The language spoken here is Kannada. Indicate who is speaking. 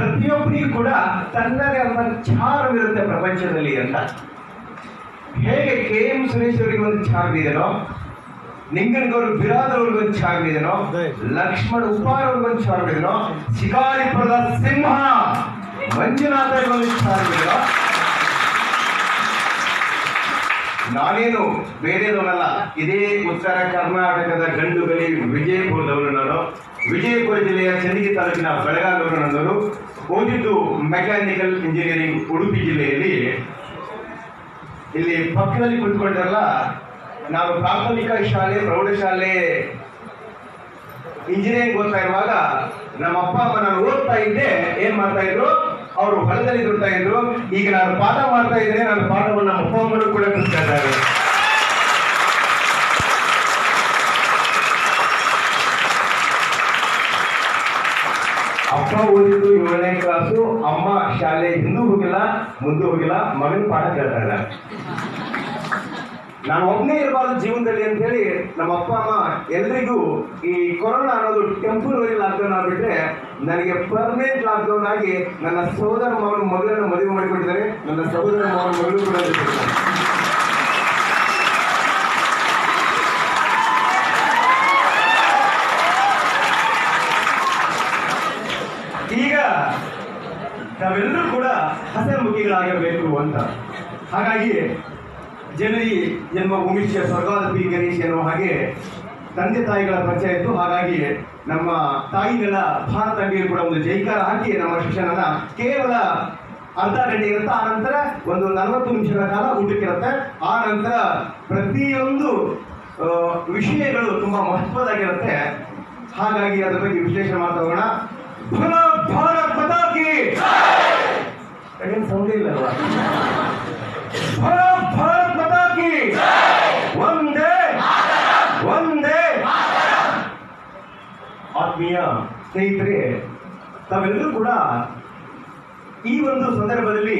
Speaker 1: ಪ್ರತಿಯೊಬ್ಬರಿಗೂ ಕೂಡ ತನ್ನದೇ ಆದ ಚಾರ್ಮ್ ಇರುತ್ತೆ ಪ್ರಪಂಚದಲ್ಲಿ ಅಂತ. ಹೇಗೆ KM ಸುರೇಶ್ ಅವರಿಗೆ ಒಂದು ಚಾರ್ಮ್ ಇದೆನೋ, ನಿಂಗನಗೌಡ ಬಿರಾದರ್ ಅವ್ರಿಗೊಂದು ಚಾರ್ಮ್ ಇದೆನೋ, ಲಕ್ಷ್ಮಣ್ ಉಪಾರ್ ಅವ್ರಿಗೊಂದು ಚಾರ್ಮ್ ಇದೆನೋ, ಶಿಕಾರಿಪುರದ ಸಿಂಹ ಮಂಜುನಾಥ್ ಅವ್ರಿಗೊಂದು ಚಾರ್ಮ್ ಇದೆನೋ, ನಾನೇನು ಬೇರೆದವನಲ್ಲ, ಇದೇ ಉತ್ತರ ಕರ್ನಾಟಕದ ಗಂಡುಗಲಿ ವಿಜಯಪುರದವರು. ನಾನು ವಿಜಯಪುರ ಜಿಲ್ಲೆಯ ಚನ್ನಗಿರಿ ತಾಲೂಕಿನ ಬೆಳಗಾವಿಯವರು. ನನ್ನವರು ಓದಿದ್ದು ಮೆಕ್ಯಾನಿಕಲ್ ಇಂಜಿನಿಯರಿಂಗ್ ಉಡುಪಿ ಜಿಲ್ಲೆಯಲ್ಲಿ. ಇಲ್ಲಿ ಪಕ್ಕದಲ್ಲಿ ಕುಳಿತುಕೊಂಡ್ರಲ್ಲ, ನಾನು ಪ್ರಾಥಮಿಕ ಶಾಲೆ ಪ್ರೌಢಶಾಲೆ ಇಂಜಿನಿಯರಿಂಗ್ ಓದ್ತಾ ಇರುವಾಗ ನಮ್ಮ ಅಪ್ಪ ಅಮ್ಮ ನಾನು ಓದ್ತಾ ಇದ್ದೆ ಏನ್ ಮಾಡ್ತಾ ಇದ್ರು, ಅವರು ಹೊಲದಲ್ಲಿ ದುಡ್ತಾ ಇದ್ರು. ಈಗ ನಾನು ಪಾಠ ಮಾಡ್ತಾ ಇದ್ದೇನೆ, ನನ್ನ ಪಾಠವನ್ನು ನಮ್ಮ ಅಪ್ಪ ಅಮ್ಮರು ಕೂಡ ಕಲಿಸ್ತಾ ಇದ್ದಾರೆ. ಅಪ್ಪ ಓದಿದ್ದು 7ನೇ ಕ್ಲಾಸು, ಅಮ್ಮ ಶಾಲೆ ಹಿಂದೂ ಹೋಗಿಲ್ಲ ಮುಂದೂ ಹೋಗಿಲ್ಲ, ಮಗನ ಪಾಠ ಕೇಳ್ತಾ ಇದ್ದಾರೆ. ನಾನು ಒಬ್ಬನೇ ಇರಬಾರ್ದು ಜೀವನದಲ್ಲಿ ಅಂತ ಹೇಳಿ ನಮ್ಮ ಅಪ್ಪ ಅಮ್ಮ ಎಲ್ರಿಗೂ ಈ ಕೊರೋನಾ ಅನ್ನೋದು ಟೆಂಪರರಿ ಲಾಕ್ಡೌನ್ ಆಗ್ಬಿಟ್ರೆ ನನಗೆ ಪರ್ಮನೆಂಟ್ ಲಾಕ್ಡೌನ್ ಆಗಿ ನನ್ನ ಸಹೋದರ ಮಾವನ ಮಗಳನ್ನು ಮದುವೆ ಮಾಡಿಕೊಟ್ಟಿದ್ದಾರೆ. ನನ್ನ ಸಹೋದರ ಮಾವನ ಮಗಳು ಕೂಡ ಈಗ ನಾವೆಲ್ಲರೂ ಕೂಡ ಹಸನ್ಮುಖಿಗಳಾಗಬೇಕು ಅಂತ. ಹಾಗಾಗಿ ಜನರಿ ಜನ್ಮಭೂಮಿ ಸ್ವರ್ಗಾದ ಪಿ ಗಣೇಶ್ ಎನ್ನುವ ಹಾಗೆ ತಂದೆ ತಾಯಿಗಳ ಪರಿಚಯ ಇತ್ತು. ಹಾಗಾಗಿ ನಮ್ಮ ತಾಯಿಗಳ ಭಾರತಂಗಿಯರು ಕೂಡ ಒಂದು ಜೈಕಾರ ಹಾಕಿ ನಮ್ಮ ಶಿಕ್ಷಣನ ಕೇವಲ ಅರ್ಧ ಗಂಟೆ ಇರುತ್ತೆ. ಆ ನಂತರ ಒಂದು 40 ನಿಮಿಷಗಳ ಕಾಲ ಊಟಕ್ಕಿರುತ್ತೆ. ಆ ನಂತರ ಪ್ರತಿಯೊಂದು ವಿಷಯಗಳು ತುಂಬಾ ಮಹತ್ವದಾಗಿರುತ್ತೆ. ಹಾಗಾಗಿ ಅದ್ರ ಬಗ್ಗೆ ವಿಶ್ಲೇಷಣೆ ಮಾಡ್ತಾ ಹೋಗೋಣ. ಭಾರತ್ ಮಾತಾ ಕಿ ಸೌಂಡ್ ಇಲ್ಲಲ್ವಾ? ಭಾರತ್ ಮಾತಾ ಕಿ ಒಂದೇ ಒಂದೇ. ಆತ್ಮೀಯ ಸ್ನೇಹಿತರೆ, ತಾವೆಲ್ಲರೂ ಕೂಡ ಈ ಒಂದು ಸಂದರ್ಭದಲ್ಲಿ